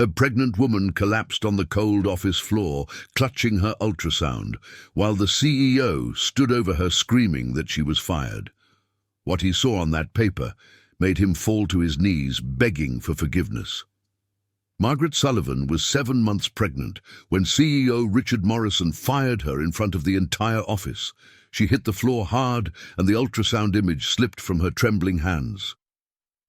A pregnant woman collapsed on the cold office floor, clutching her ultrasound, while the CEO stood over her screaming that she was fired. What he saw on that paper made him fall to his knees, begging for forgiveness. Margaret Sullivan was 7 months pregnant when CEO Richard Morrison fired her in front of the entire office. She hit the floor hard and the ultrasound image slipped from her trembling hands.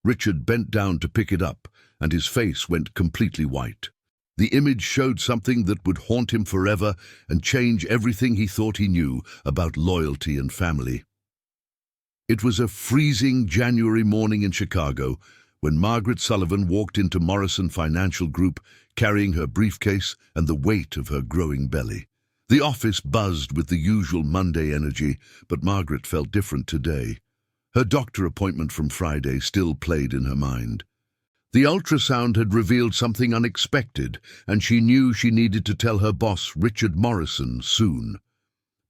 Richard bent down to pick it up, and his face went completely white. The image showed something that would haunt him forever and change everything he thought he knew about loyalty and family. It was a freezing January morning in Chicago when Margaret Sullivan walked into Morrison Financial Group carrying her briefcase and the weight of her growing belly. The office buzzed with the usual Monday energy, but Margaret felt different today. Her doctor appointment from Friday still played in her mind. The ultrasound had revealed something unexpected, and she knew she needed to tell her boss, Richard Morrison, soon.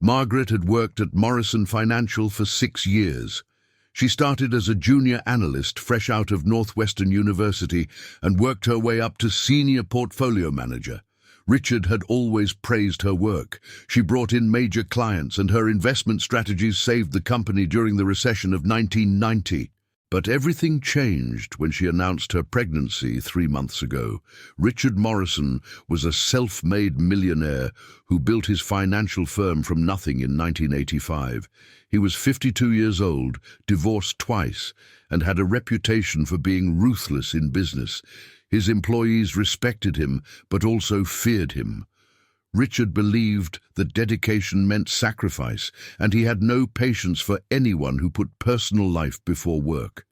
Margaret had worked at Morrison Financial for 6 years. She started as a junior analyst fresh out of Northwestern University and worked her way up to senior portfolio manager. Richard had always praised her work. She brought in major clients, and her investment strategies saved the company during the recession of 1990. But everything changed when she announced her pregnancy 3 months ago. Richard Morrison was a self-made millionaire who built his financial firm from nothing in 1985. He was 52 years old, divorced twice, and had a reputation for being ruthless in business. His employees respected him, but also feared him. Richard believed that dedication meant sacrifice, and he had no patience for anyone who put personal life before work.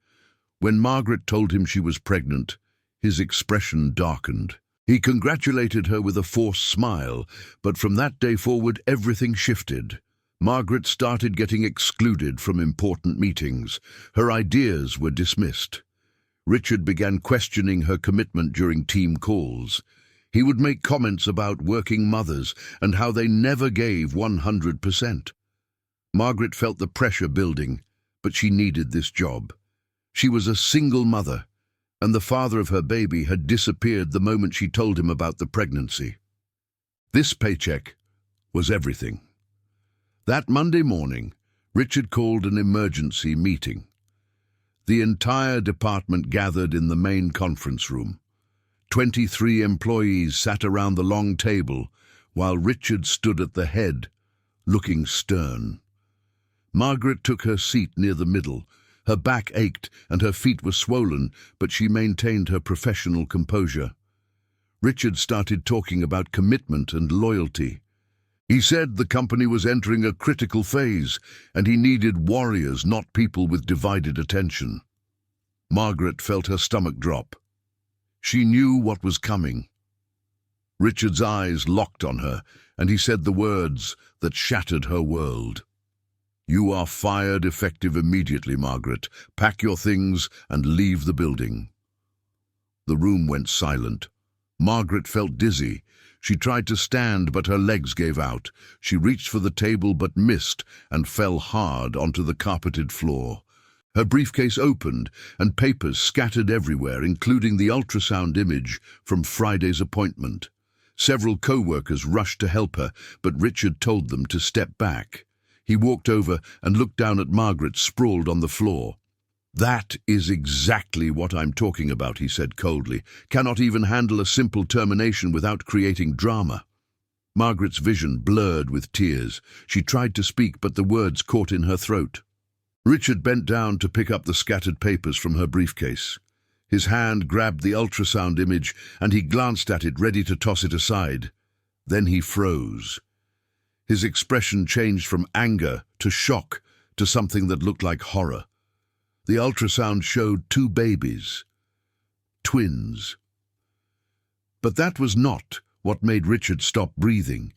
When Margaret told him she was pregnant, his expression darkened. He congratulated her with a forced smile, but from that day forward everything shifted. Margaret started getting excluded from important meetings. Her ideas were dismissed. Richard began questioning her commitment during team calls. He would make comments about working mothers and how they never gave 100%. Margaret felt the pressure building, but she needed this job. She was a single mother, and the father of her baby had disappeared the moment she told him about the pregnancy. This paycheck was everything. That Monday morning, Richard called an emergency meeting. The entire department gathered in the main conference room. 23 employees sat around the long table, while Richard stood at the head, looking stern. Margaret took her seat near the middle. Her back ached and her feet were swollen, but she maintained her professional composure. Richard started talking about commitment and loyalty. He said the company was entering a critical phase, and he needed warriors, not people with divided attention. Margaret felt her stomach drop. She knew what was coming. Richard's eyes locked on her, and he said the words that shattered her world. "You are fired effective immediately, Margaret. Pack your things and leave the building." The room went silent. Margaret felt dizzy. She tried to stand, but her legs gave out. She reached for the table but missed and fell hard onto the carpeted floor. Her briefcase opened, and papers scattered everywhere, including the ultrasound image from Friday's appointment. Several co-workers rushed to help her, but Richard told them to step back. He walked over and looked down at Margaret sprawled on the floor. "That is exactly what I'm talking about," he said coldly. "Cannot even handle a simple termination without creating drama." Margaret's vision blurred with tears. She tried to speak, but the words caught in her throat. Richard bent down to pick up the scattered papers from her briefcase. His hand grabbed the ultrasound image, and he glanced at it, ready to toss it aside. Then he froze. His expression changed from anger to shock to something that looked like horror. The ultrasound showed 2 babies. Twins. But that was not what made Richard stop breathing.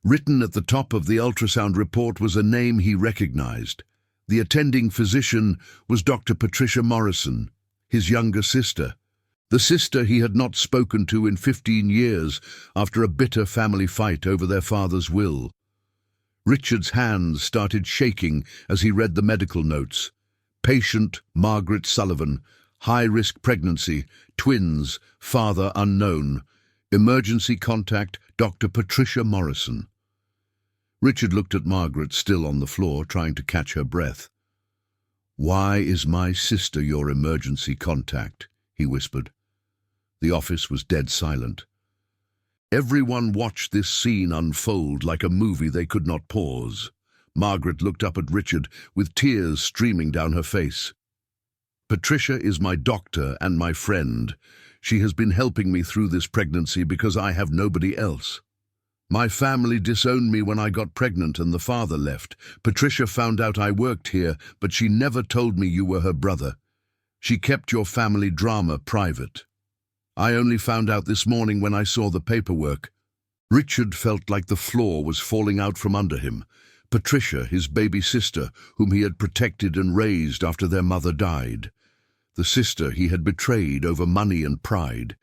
Written at the top of the ultrasound report was a name he recognized. The attending physician was Dr. Patricia Morrison, his younger sister. The sister he had not spoken to in 15 years after a bitter family fight over their father's will. Richard's hands started shaking as he read the medical notes. Patient Margaret Sullivan, High-risk pregnancy, twins, father unknown. Emergency contact, Dr. Patricia Morrison. Richard looked at Margaret, still on the floor, trying to catch her breath. "Why is my sister your emergency contact?" he whispered. The office was dead silent. Everyone watched this scene unfold like a movie they could not pause. Margaret looked up at Richard, with tears streaming down her face. "Patricia is my doctor and my friend. She has been helping me through this pregnancy because I have nobody else. My family disowned me when I got pregnant and the father left. Patricia found out I worked here, but she never told me you were her brother. She kept your family drama private. I only found out this morning when I saw the paperwork." Richard felt like the floor was falling out from under him. Patricia, his baby sister, whom he had protected and raised after their mother died. The sister he had betrayed over money and pride.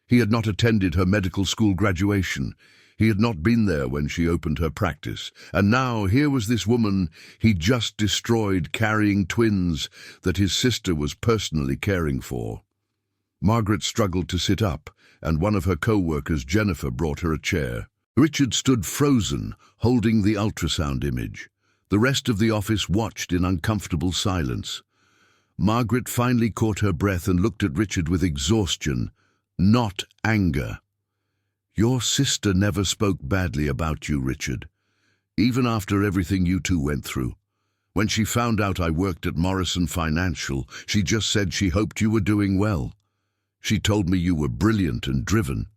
He had not attended her medical school graduation. He had not been there when she opened her practice. And now here was this woman he'd just destroyed, carrying twins that his sister was personally caring for. Margaret struggled to sit up, and one of her co-workers, Jennifer, brought her a chair. Richard stood frozen, holding the ultrasound image. The rest of the office watched in uncomfortable silence. Margaret finally caught her breath and looked at Richard with exhaustion, not anger. "Your sister never spoke badly about you, Richard, even after everything you two went through. When she found out I worked at Morrison Financial, she just said she hoped you were doing well. She told me you were brilliant and driven.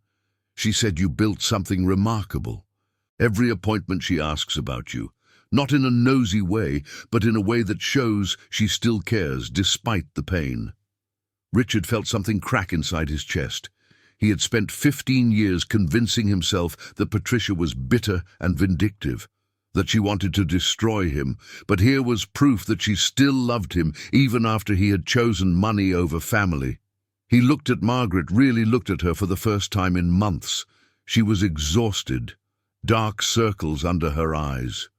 She said you built something remarkable. Every appointment she asks about you, not in a nosy way, but in a way that shows she still cares despite the pain." Richard felt something crack inside his chest. He had spent 15 years convincing himself that Patricia was bitter and vindictive, that she wanted to destroy him, but here was proof that she still loved him even after he had chosen money over family. He looked at Margaret, really looked at her for the first time in months. She was exhausted, dark circles under her eyes,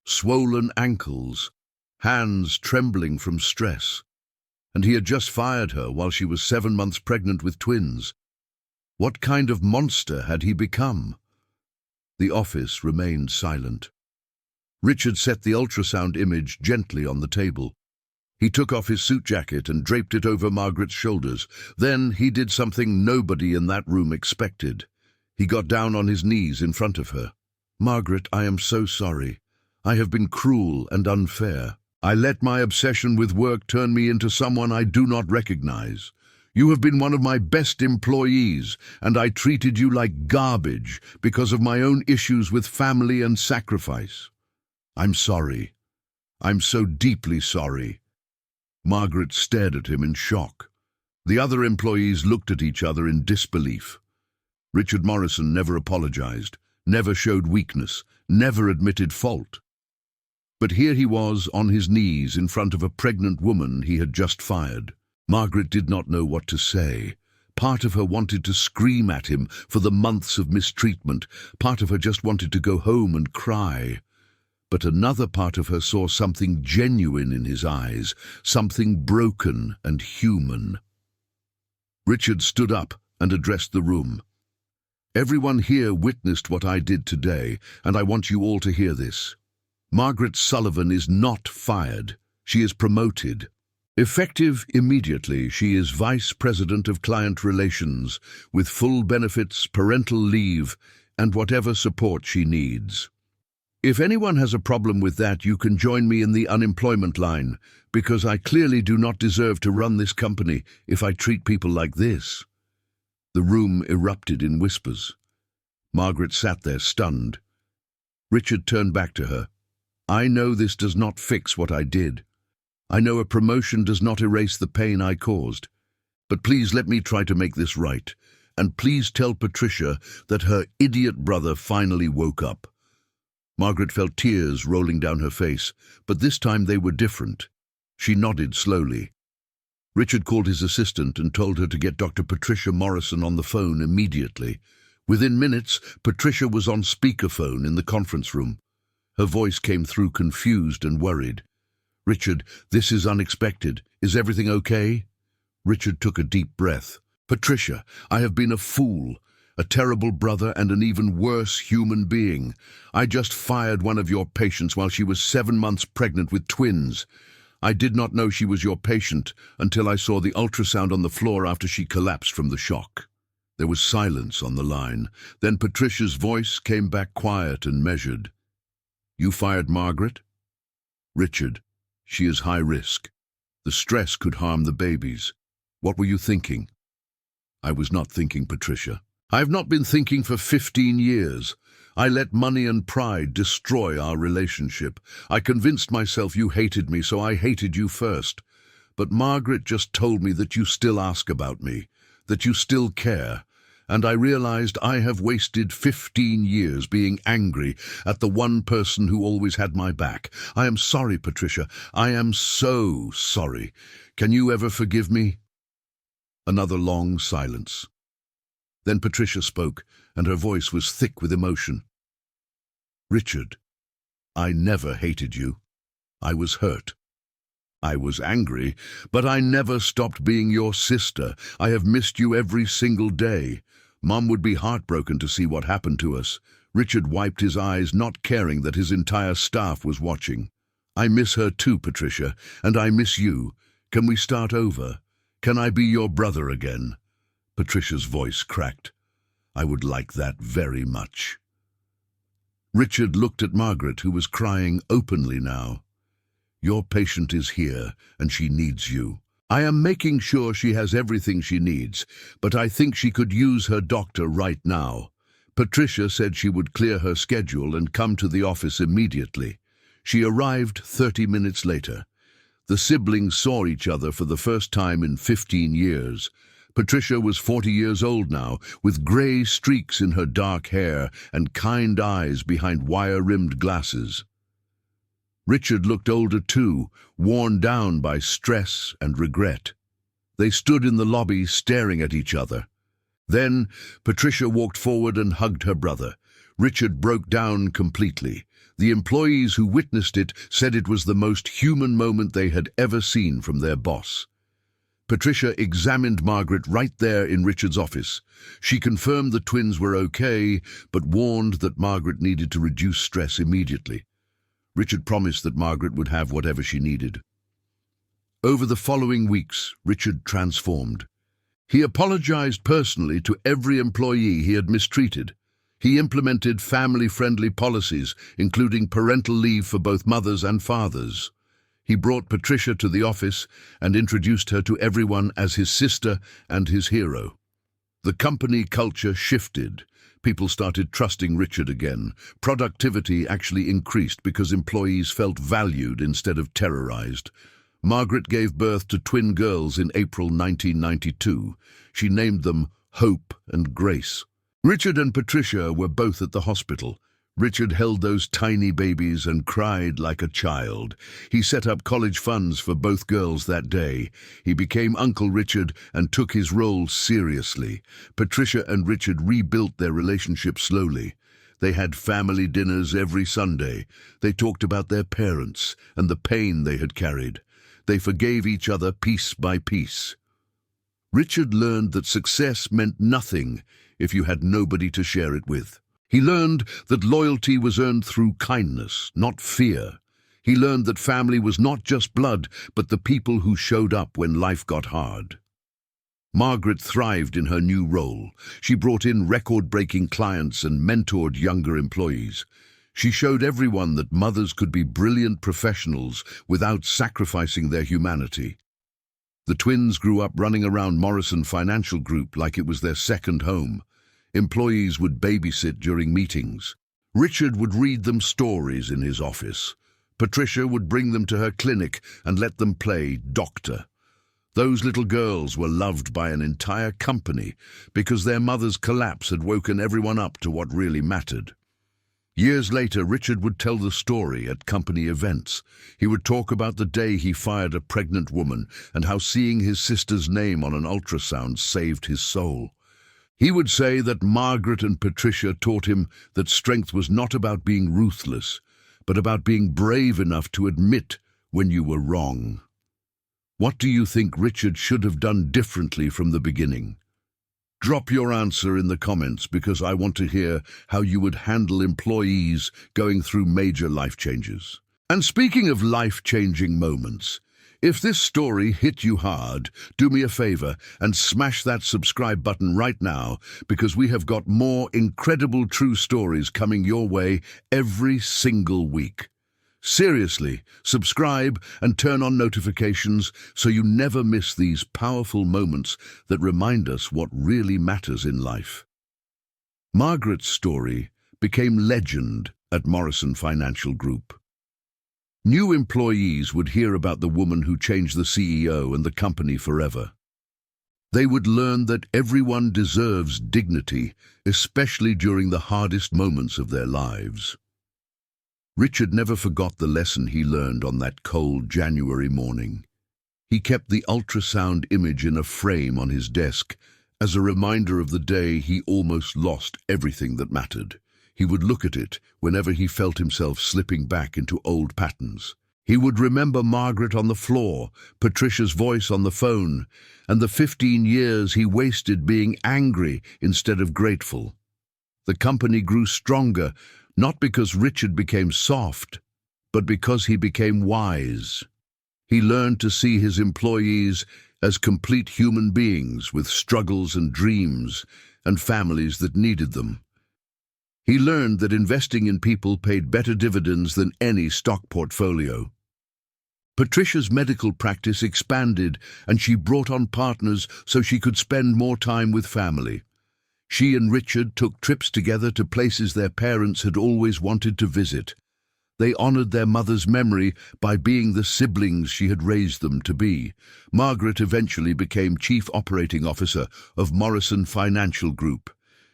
swollen ankles, hands trembling from stress. And he had just fired her while she was 7 months pregnant with twins. What kind of monster had he become? The office remained silent. Richard set the ultrasound image gently on the table. He took off his suit jacket and draped it over Margaret's shoulders. Then he did something nobody in that room expected. He got down on his knees in front of her. "Margaret, I am so sorry. I have been cruel and unfair. I let my obsession with work turn me into someone I do not recognize. You have been one of my best employees, and I treated you like garbage because of my own issues with family and sacrifice. I'm sorry. I'm so deeply sorry." Margaret stared at him in shock. The other employees looked at each other in disbelief. Richard Morrison never apologized, never showed weakness, never admitted fault. But here he was on his knees in front of a pregnant woman he had just fired. Margaret did not know what to say. Part of her wanted to scream at him for the months of mistreatment. Part of her just wanted to go home and cry. But another part of her saw something genuine in his eyes, something broken and human. Richard stood up and addressed the room. "Everyone here witnessed what I did today, and I want you all to hear this. Margaret Sullivan is not fired. She is promoted. Effective immediately, she is Vice President of Client Relations, with full benefits, parental leave, and whatever support she needs. If anyone has a problem with that, you can join me in the unemployment line, because I clearly do not deserve to run this company if I treat people like this." The room erupted in whispers. Margaret sat there stunned. Richard turned back to her. "I know this does not fix what I did. I know a promotion does not erase the pain I caused. But please let me try to make this right. And please tell Patricia that her idiot brother finally woke up." Margaret felt tears rolling down her face, but this time they were different. She nodded slowly. Richard called his assistant and told her to get Dr. Patricia Morrison on the phone immediately. Within minutes, Patricia was on speakerphone in the conference room. Her voice came through confused and worried. "Richard, this is unexpected. Is everything okay?" Richard took a deep breath. Patricia, I have been a fool, a terrible brother and an even worse human being. I just fired one of your patients while she was 7 months pregnant with twins. I did not know she was your patient until I saw the ultrasound on the floor after she collapsed from the shock. There was silence on the line. Then Patricia's voice came back quiet and measured. You fired Margaret? Richard, she is high risk. The stress could harm the babies. What were you thinking? I was not thinking, Patricia. I have not been thinking for 15 years. I let money and pride destroy our relationship. I convinced myself you hated me, so I hated you first. But Margaret just told me that you still ask about me, that you still care. And I realized I have wasted 15 years being angry at the one person who always had my back. I am sorry, Patricia. I am so sorry. Can you ever forgive me? Another long silence. Then Patricia spoke, and her voice was thick with emotion. Richard, I never hated you. I was hurt. I was angry, but I never stopped being your sister. I have missed you every single day. Mom would be heartbroken to see what happened to us. Richard wiped his eyes, not caring that his entire staff was watching. I miss her too, Patricia, and I miss you. Can we start over? Can I be your brother again? Patricia's voice cracked. I would like that very much. Richard looked at Margaret, who was crying openly now. Your patient is here, and she needs you. I am making sure she has everything she needs, but I think she could use her doctor right now. Patricia said she would clear her schedule and come to the office immediately. She arrived 30 minutes later. The siblings saw each other for the first time in 15 years. Patricia was 40 years old now, with grey streaks in her dark hair and kind eyes behind wire-rimmed glasses. Richard looked older too, worn down by stress and regret. They stood in the lobby staring at each other. Then Patricia walked forward and hugged her brother. Richard broke down completely. The employees who witnessed it said it was the most human moment they had ever seen from their boss. Patricia examined Margaret right there in Richard's office. She confirmed the twins were okay, but warned that Margaret needed to reduce stress immediately. Richard promised that Margaret would have whatever she needed. Over the following weeks, Richard transformed. He apologized personally to every employee he had mistreated. He implemented family-friendly policies, including parental leave for both mothers and fathers. He brought Patricia to the office and introduced her to everyone as his sister and his hero. The company culture shifted. People started trusting Richard again. Productivity actually increased because employees felt valued instead of terrorized. Margaret gave birth to twin girls in April 1992. She named them Hope and Grace. Richard and Patricia were both at the hospital. Richard held those tiny babies and cried like a child. He set up college funds for both girls that day. He became Uncle Richard and took his role seriously. Patricia and Richard rebuilt their relationship slowly. They had family dinners every Sunday. They talked about their parents and the pain they had carried. They forgave each other piece by piece. Richard learned that success meant nothing if you had nobody to share it with. He learned that loyalty was earned through kindness, not fear. He learned that family was not just blood, but the people who showed up when life got hard. Margaret thrived in her new role. She brought in record-breaking clients and mentored younger employees. She showed everyone that mothers could be brilliant professionals without sacrificing their humanity. The twins grew up running around Morrison Financial Group like it was their second home. Employees would babysit during meetings. Richard would read them stories in his office. Patricia would bring them to her clinic and let them play doctor. Those little girls were loved by an entire company because their mother's collapse had woken everyone up to what really mattered. Years later, Richard would tell the story at company events. He would talk about the day he fired a pregnant woman and how seeing his sister's name on an ultrasound saved his soul. He would say that Margaret and Patricia taught him that strength was not about being ruthless, but about being brave enough to admit when you were wrong. What do you think Richard should have done differently from the beginning? Drop your answer in the comments because I want to hear how you would handle employees going through major life changes. And speaking of life-changing moments, if this story hit you hard, do me a favor and smash that subscribe button right now because we have got more incredible true stories coming your way every single week. Seriously, subscribe and turn on notifications so you never miss these powerful moments that remind us what really matters in life. Margaret's story became legend at Morrison Financial Group. New employees would hear about the woman who changed the CEO and the company forever. They would learn that everyone deserves dignity, especially during the hardest moments of their lives. Richard never forgot the lesson he learned on that cold January morning. He kept the ultrasound image in a frame on his desk as a reminder of the day he almost lost everything that mattered. He would look at it whenever he felt himself slipping back into old patterns. He would remember Margaret on the floor, Patricia's voice on the phone, and the 15 years he wasted being angry instead of grateful. The company grew stronger, not because Richard became soft, but because he became wise. He learned to see his employees as complete human beings with struggles and dreams and families that needed them. He learned that investing in people paid better dividends than any stock portfolio. Patricia's medical practice expanded and she brought on partners so she could spend more time with family. She and Richard took trips together to places their parents had always wanted to visit. They honored their mother's memory by being the siblings she had raised them to be. Margaret eventually became Chief Operating Officer of Morrison Financial Group.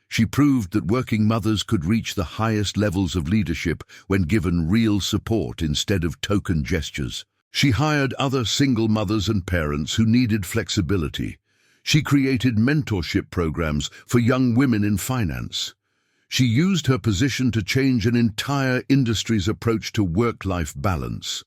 She proved that working mothers could reach the highest levels of leadership when given real support instead of token gestures. She hired other single mothers and parents who needed flexibility. She created mentorship programs for young women in finance. She used her position to change an entire industry's approach to work-life balance.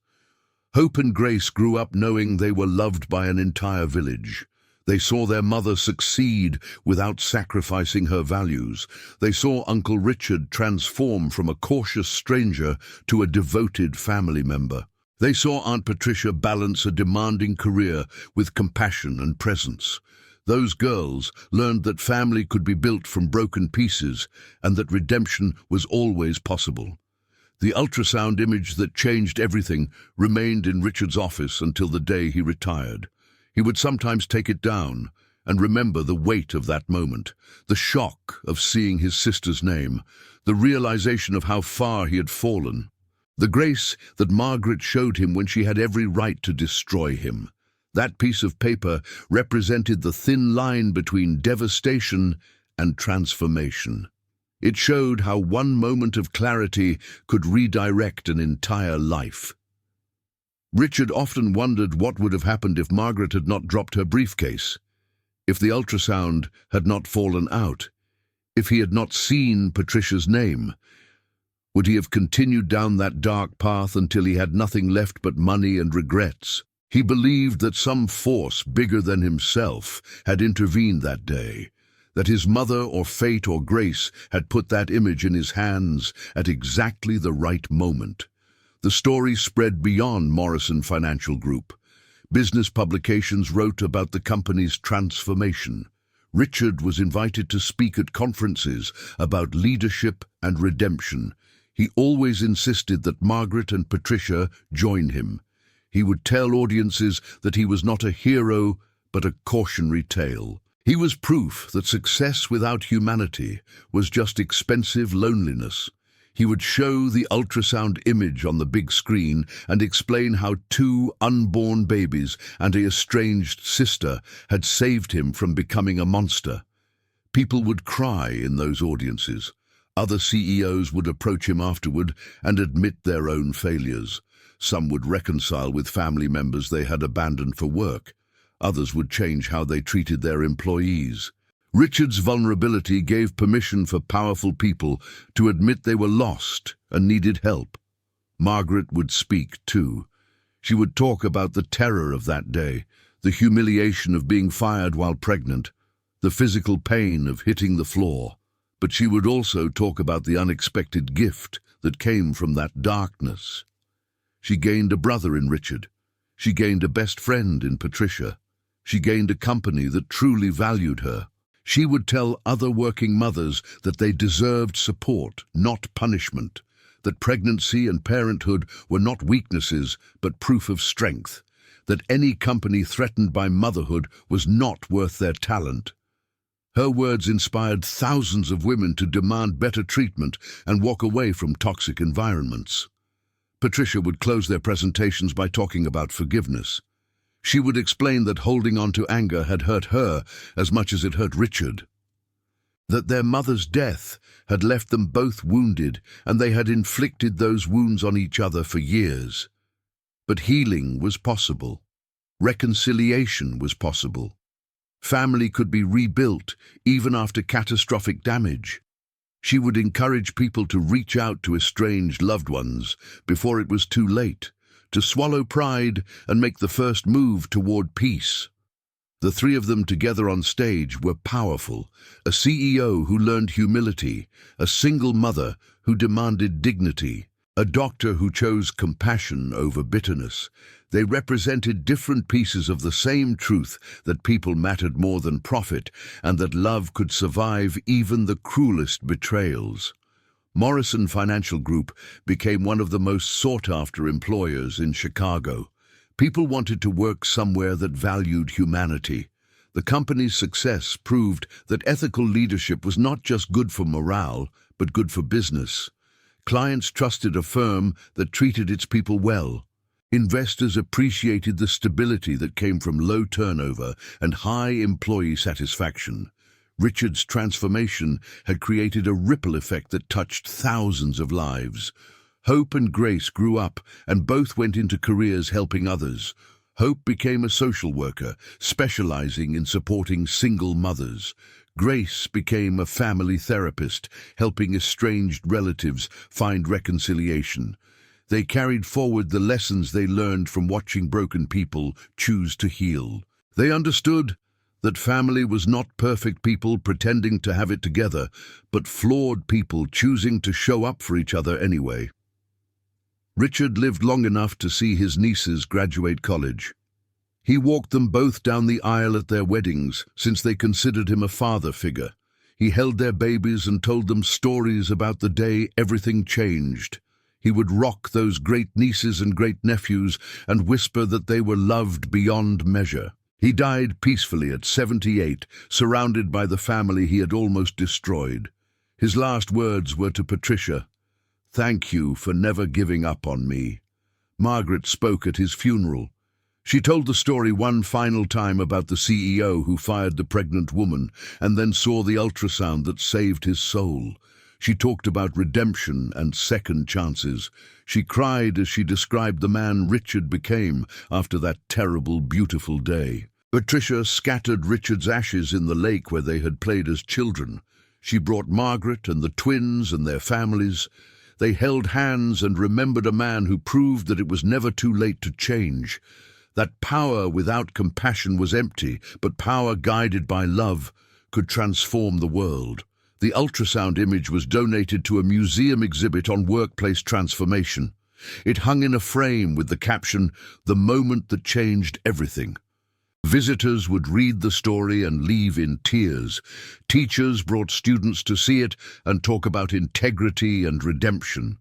Hope and Grace grew up knowing they were loved by an entire village. They saw their mother succeed without sacrificing her values. They saw Uncle Richard transform from a cautious stranger to a devoted family member. They saw Aunt Patricia balance a demanding career with compassion and presence. Those girls learned that family could be built from broken pieces and that redemption was always possible. The ultrasound image that changed everything remained in Richard's office until the day he retired. He would sometimes take it down and remember the weight of that moment, the shock of seeing his sister's name, the realization of how far he had fallen, the grace that Margaret showed him when she had every right to destroy him. That piece of paper represented the thin line between devastation and transformation. It showed how one moment of clarity could redirect an entire life. Richard often wondered what would have happened if Margaret had not dropped her briefcase, if the ultrasound had not fallen out, if he had not seen Patricia's name. Would he have continued down that dark path until he had nothing left but money and regrets? He believed that some force bigger than himself had intervened that day, that his mother or fate or grace had put that image in his hands at exactly the right moment. The story spread beyond Morrison Financial Group. Business publications wrote about the company's transformation. Richard was invited to speak at conferences about leadership and redemption. He always insisted that Margaret and Patricia join him. He would tell audiences that he was not a hero, but a cautionary tale. He was proof that success without humanity was just expensive loneliness. He would show the ultrasound image on the big screen and explain how 2 unborn babies and a estranged sister had saved him from becoming a monster. People would cry in those audiences. Other CEOs would approach him afterward and admit their own failures. Some would reconcile with family members they had abandoned for work. Others would change how they treated their employees. Richard's vulnerability gave permission for powerful people to admit they were lost and needed help. Margaret would speak too. She would talk about the terror of that day, the humiliation of being fired while pregnant, the physical pain of hitting the floor. But she would also talk about the unexpected gift that came from that darkness. She gained a brother in Richard. She gained a best friend in Patricia. She gained a company that truly valued her. She would tell other working mothers that they deserved support, not punishment, that pregnancy and parenthood were not weaknesses but proof of strength, that any company threatened by motherhood was not worth their talent. Her words inspired thousands of women to demand better treatment and walk away from toxic environments. Patricia would close their presentations by talking about forgiveness. She would explain that holding on to anger had hurt her as much as it hurt Richard, that their mother's death had left them both wounded and they had inflicted those wounds on each other for years. But healing was possible. Reconciliation was possible. Family could be rebuilt even after catastrophic damage. She would encourage people to reach out to estranged loved ones before it was too late, to swallow pride and make the first move toward peace. The three of them together on stage were powerful, a CEO who learned humility, a single mother who demanded dignity, a doctor who chose compassion over bitterness. They represented different pieces of the same truth, that people mattered more than profit and that love could survive even the cruelest betrayals. Morrison Financial Group became one of the most sought-after employers in Chicago. People wanted to work somewhere that valued humanity. The company's success proved that ethical leadership was not just good for morale, but good for business. Clients trusted a firm that treated its people well. Investors appreciated the stability that came from low turnover and high employee satisfaction. Richard's transformation had created a ripple effect that touched thousands of lives. Hope and Grace grew up, and both went into careers helping others. Hope became a social worker, specializing in supporting single mothers. Grace became a family therapist, helping estranged relatives find reconciliation. They carried forward the lessons they learned from watching broken people choose to heal. They understood that family was not perfect people pretending to have it together, but flawed people choosing to show up for each other anyway. Richard lived long enough to see his nieces graduate college. He walked them both down the aisle at their weddings, since they considered him a father figure. He held their babies and told them stories about the day everything changed. He would rock those great nieces and great nephews and whisper that they were loved beyond measure. He died peacefully at 78, surrounded by the family he had almost destroyed. His last words were to Patricia, "Thank you for never giving up on me." Margaret spoke at his funeral. She told the story one final time about the CEO who fired the pregnant woman and then saw the ultrasound that saved his soul. She talked about redemption and second chances. She cried as she described the man Richard became after that terrible, beautiful day. Patricia scattered Richard's ashes in the lake where they had played as children. She brought Margaret and the twins and their families. They held hands and remembered a man who proved that it was never too late to change. That power without compassion was empty, but power guided by love could transform the world. The ultrasound image was donated to a museum exhibit on workplace transformation. It hung in a frame with the caption, "The moment that changed everything." Visitors would read the story and leave in tears. Teachers brought students to see it and talk about integrity and redemption.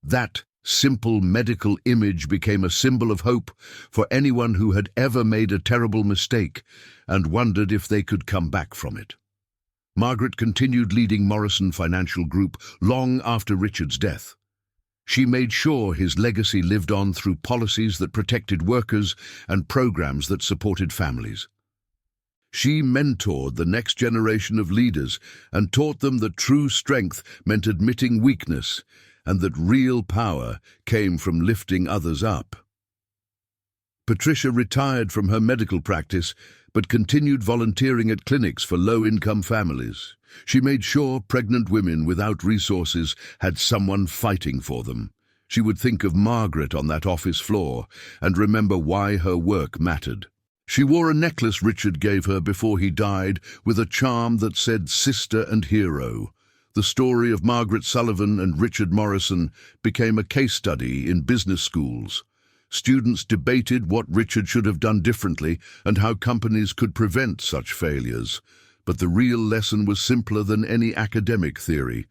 That simple medical image became a symbol of hope for anyone who had ever made a terrible mistake and wondered if they could come back from it. Margaret continued leading Morrison Financial Group long after Richard's death. She made sure his legacy lived on through policies that protected workers and programs that supported families. She mentored the next generation of leaders and taught them that true strength meant admitting weakness and that real power came from lifting others up. Patricia retired from her medical practice but continued volunteering at clinics for low-income families. She made sure pregnant women without resources had someone fighting for them. She would think of Margaret on that office floor and remember why her work mattered. She wore a necklace Richard gave her before he died with a charm that said sister and hero. The story of Margaret Sullivan and Richard Morrison became a case study in business schools. Students debated what Richard should have done differently and how companies could prevent such failures. But the real lesson was simpler than any academic theory.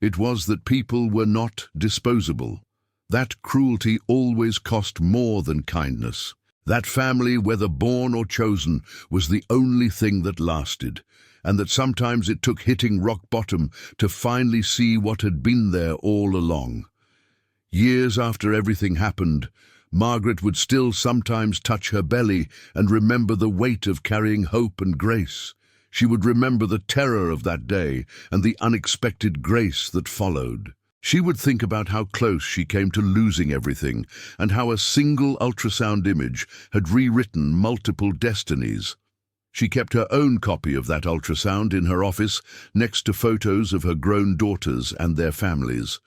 It was that people were not disposable. That cruelty always cost more than kindness. That family, whether born or chosen, was the only thing that lasted, and that sometimes it took hitting rock bottom to finally see what had been there all along. Years after everything happened, Margaret would still sometimes touch her belly and remember the weight of carrying hope and grace. She would remember the terror of that day and the unexpected grace that followed. She would think about how close she came to losing everything and how a single ultrasound image had rewritten multiple destinies. She kept her own copy of that ultrasound in her office next to photos of her grown daughters and their families.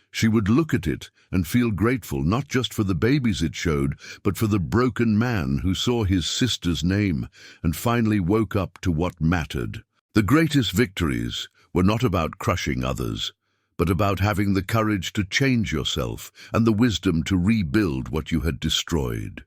She would look at it and feel grateful not just for the babies it showed, but for the broken man who saw his sister's name and finally woke up to what mattered. The greatest victories were not about crushing others, but about having the courage to change yourself and the wisdom to rebuild what you had destroyed.